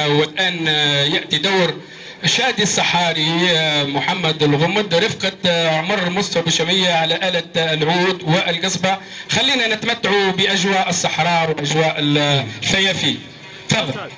والآن يأتي دور شادي الصحاري محمد الغمد رفقة عمر مصطفى بشمية على آلة العود والقصبة. خلينا نتمتع بأجواء الصحراء وأجواء الفيافي. تفضل.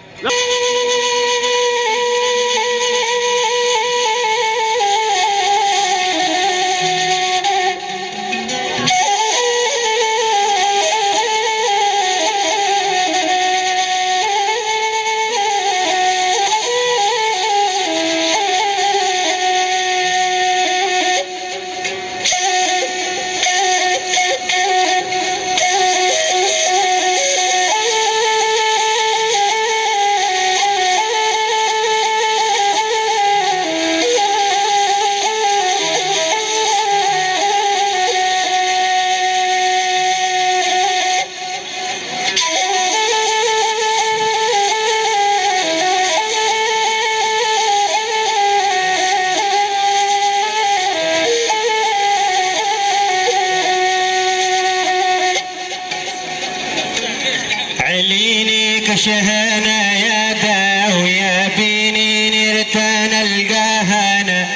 شهنا يا داو يا بيني نرتان القهنا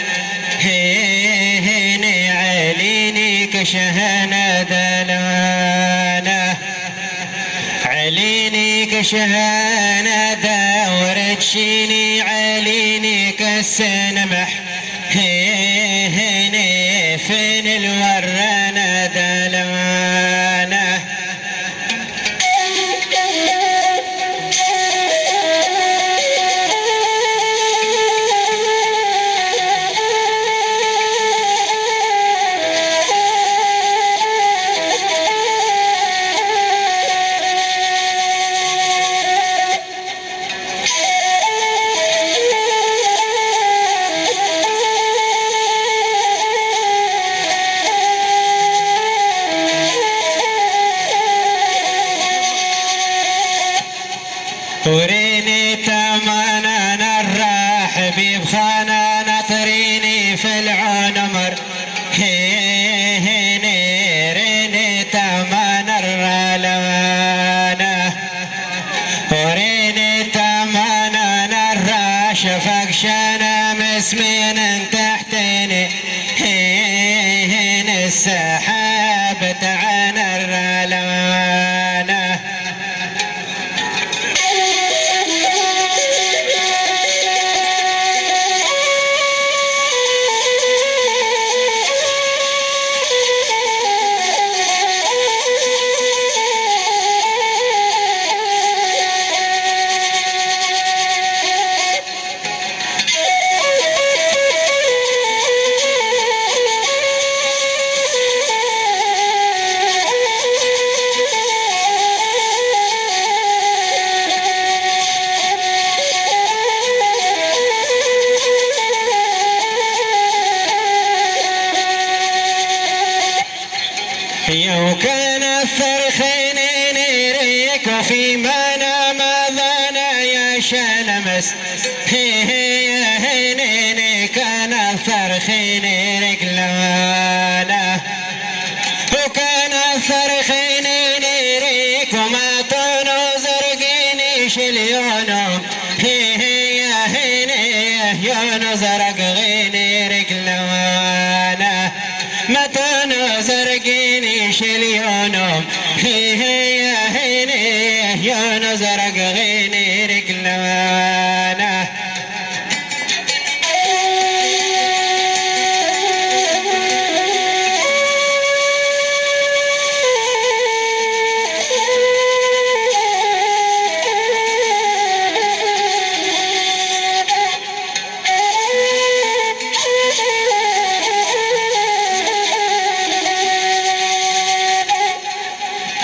هيني عليني كشهنا دلانا عليني كشهنا داورتشيني عليني كالسنمح هيني فين الورانا دلانا وريني تمانا الراحب بخانا نطريني في العنمر هيني ريني تمانا الرالوانا وريني تمانا الراشفك شانا مسمين تحتني هيني السحاب تعانا الرالوانا وكان الثرخين نريك وفي مانا ماذانا يا شلمس هيني كان الثرخين رجلانا وكان الثرخين نريك وما طنو زرقيني شليونهم هيني يونو زرق غيني رجلانا ما طنو زرقيني شليونهم هيني يونو زرق غيني رجلانا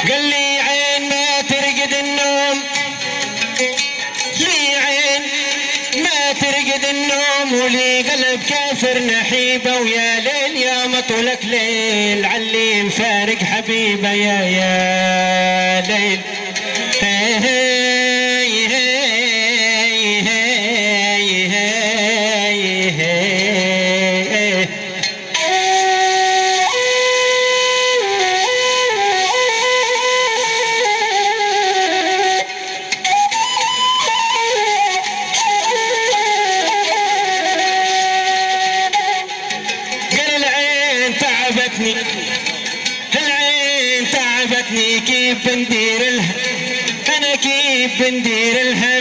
قال لي عين ما ترقد النوم لي عين ما ترقد النوم ولي قلب كافر نحيبه ويا ليل يا مطولك ليل علي مفارق حبيبه يا ليل هي هي هي هي هي بندير لها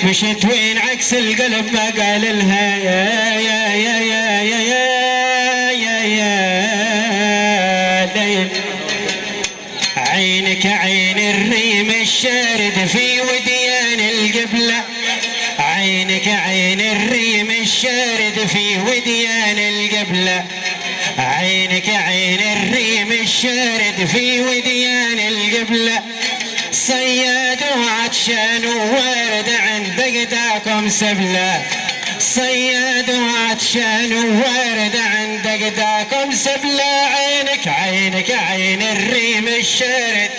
مشت وين عكس القلب ما قال لها يا يا يا يا يا يا يا يا ليل. عينك عين الريم الشارد في وديان القبلة، عينك عين الريم الشارد في وديان القبلة، عينك عين الريم الشارد في وديان القبلة. صياد وعطشان ووارد عند قداكم سبلة، صياد وعطشان ووارد عند قداكم سبلة. عينك عينك عين الريم الشارد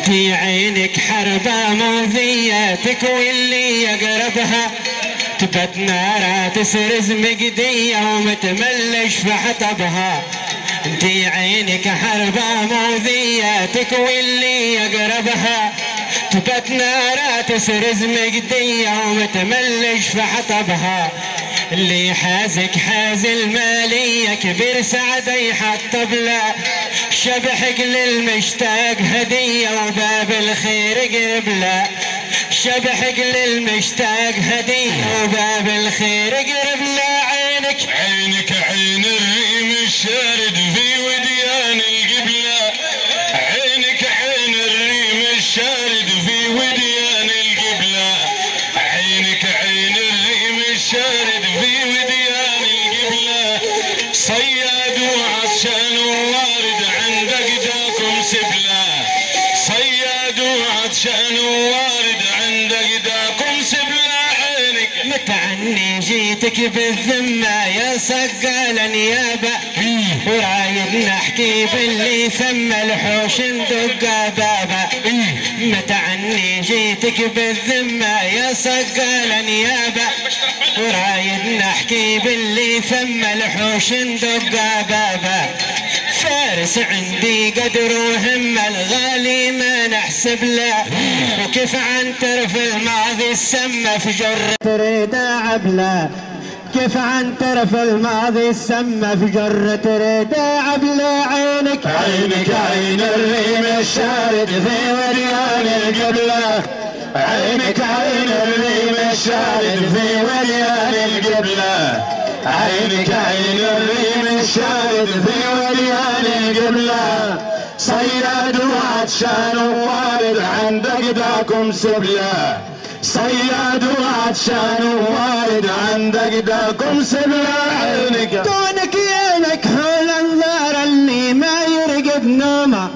في عينك حربة مؤذية تكوي اللي يقربها، تبت نارها تسرز مقدية ومتملش في حطبها. انتي عينك حربة مؤذية تكوي اللي يقربها، تبت نارها تسرز مقدية ومتملش في حطبها. اللي حازك حاز المالية كبير سعده يحطب له، شبحك للمشتاق هدية وباب الخير قربله، شبحك للمشتاق هدية وباب الخير قربله. عينك عينك عين الريم الشارد في وديان القبلة، عينك عين الريم الشارد في وديان القبلة، عينك عين الريم الشارد في وديان القبلة. صياد وعطشان ووارد عند قداكم سبلة، صياد وعطشان ووارد عند قداكم سبلة. عينك متعني جيتك بالذمة يا صقال نيابة، ورايد نحكي باللي ثم الحوش ندق بابا. متعني جيتك بالذمة يا صقال نيابة، ورايد نحكي باللي ثم الحوش ندق بابا. فارس عندي قدر وهمة الغالي ما نحسب له، وكيف عن ترف الماضي السمة في جرة تريد عبله، كيف عن ترف الماضي السمة في جرة تريد عبله. عينك عينك عين الريم الشارد في وديان القبلة، عينك عين الريم الشارد في وديان القبلة، عينك عين الريم الشارد في وديان القبلة. صياد وعطشان ووارد عند قداكم سبلة، صياد وعطشان ووارد عند قداكم سبلة. عينك دونك يا حول انظار اللي ما يرقد نومه،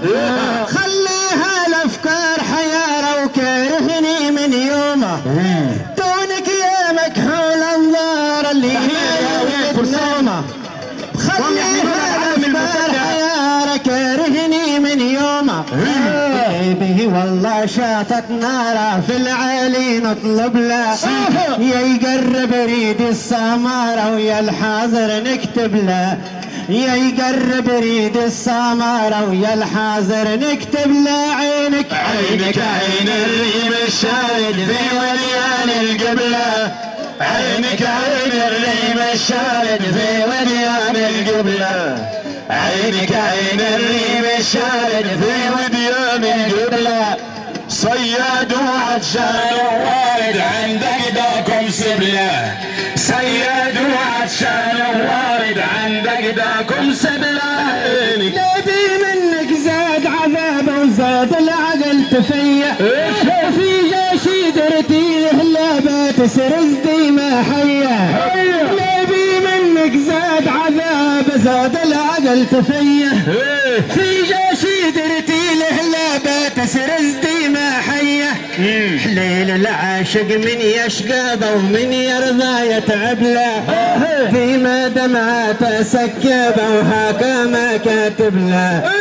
خليها الافكار حياره وكارهني من يومه. دونك يا مكحول انظار اللي ما يرقد نومه، خليها الافكار حياره كارهني من يومه. به والله شاطت ناره في العالي نطلب له، يا يقرب ريد السماره ويا الحاضر نكتب له، يا يقرب ريد السماره ويا الحاضر نكتب له. عينك عينك عين الريم الشارد في وديان القبلة، عينك عين الريم الشارد في وديان القبلة، عينك عين الريم الشارد في وديان القبلة. صياد وعطشان ووارد عند قداكم سبلة، صياد وعطشان ووارد عند قداكم سبلة. نبي منك زاد عذاب وزاد العقل تفيه، في جاشي درتيه لا بات سرزدي ما حيه. نبي منك زاد عذاب زاد العقل تفيه، في جاشي درتيه لا بات سرزدي ما حيه. حليل العاشق من يشقى ومن يرضى يتعب له ديما دمعاته سكبه وهاكا ما كاتب له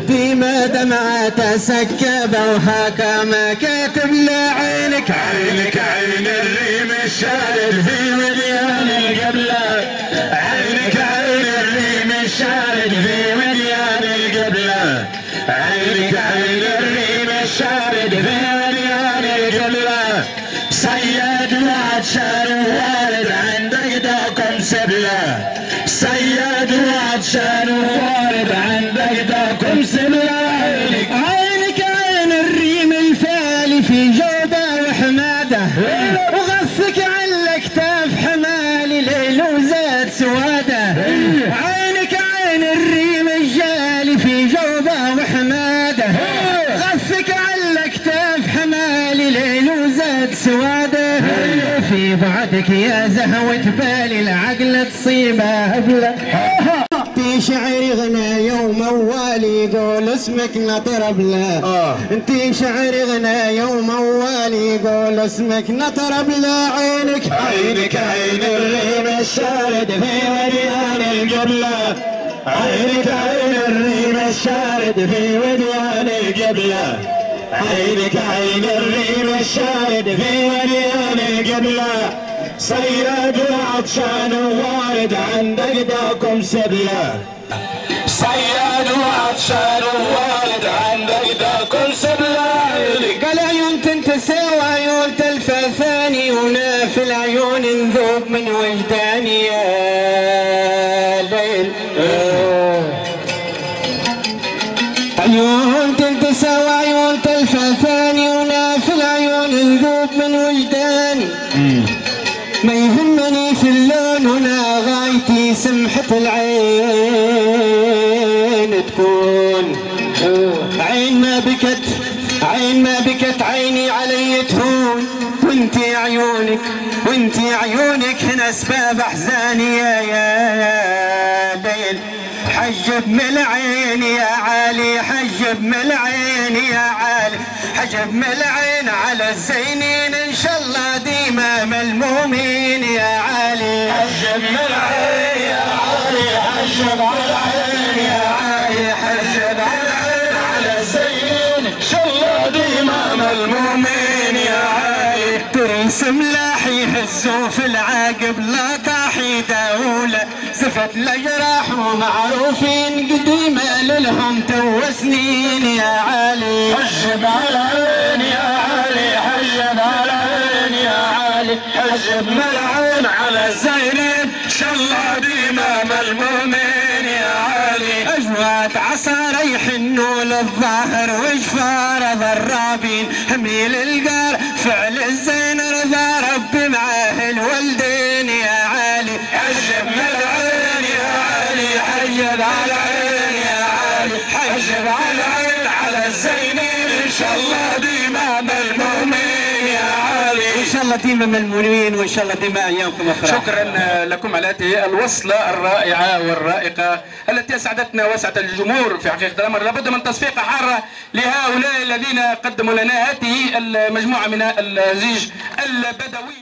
ديما دمعاته سكبه وهاكا ما كاتب له عينك عينك عين الريم الشارد في وديان القبلة عينك عين الريم الشارد في وديان القبلة عينك عين الريم الشارد في وديان القبلة صياد وعطشان وارد عندك داكم سبلة صياد وعطشان وارد عندك داكم سبلة عينك عين الريم الفالي في جودة وحمادة وغثك على الاكتاف حمالي ليل وزاد سوادة عينك عين الريم الجالي في جودة وحمادة غثك على الاكتاف حمالي ليل وزاد سوادة في بعدك يا زهوة بالي العقل تصيبه هبلة انتي شعري غنى يوم اول يقول اسمك نطرب له انتي شعري غنى يوم اول يقول اسمك نطرب له عينك عينك عين الريم الشارد في وديان القبلة عينك عين الريم الشارد في وديان القبلة عينك عين الريم الشارد في وديان القبلة صياد وعطشان وارد عندك داكم سبلة صياد وعطشان وارد عندك داكم سبلة قال عيون تنتسى وعيون تلفى ثاني وناف العيون نذوب من وجداني يا ليل عيون تنتسى وعيون تلفى ثاني وناف العيون نذوب من وجداني ما يهمني في اللون ولا غايتي سمحة العين تكون عين ما بكت عين ما بكت عيني علي تهون وانتي عيونك هنا اسباب احزاني يا ليل حجب من العين يا علي حجب من العين يا علي حجب من العين على الزينين ان شاء الله ديما ملمومين يا علي حجب من العين يا علي حجب على العين يا علي حجب على العين على الزين ان شاء الله ديما ملمومين يا علي ترس ملاحي يهزوا في العاقب لا طاحي دولة زفت الأجراح ومعروفين قديمة لهم تو سنين يا علي حجب على العين يا علي حجب على العين يا علي حجب من العين على الزينين ان شاء الله ديما ملمومين يا علي أجواد عصا يحنوا للظاهر وجفار ضرابين هميل القار فعل الزين رضا ربي معاه الولدين يا علي حجب من العين يا علي حجب على العين يا علي حجب على العين على الزينين ان شاء الله ديما ملمومين يا علي إن شاء الله ديما ملمومين وإن شاء الله ديما أيامكم أفراح. شكرا لكم على هذه الوصلة الرائعة والرائقة التي أسعدتنا وأسعد الجمهور في حقيقة الأمر. لابد من تصفيق حارة لهؤلاء الذين قدموا لنا هذه المجموعة من الزيج البدوي.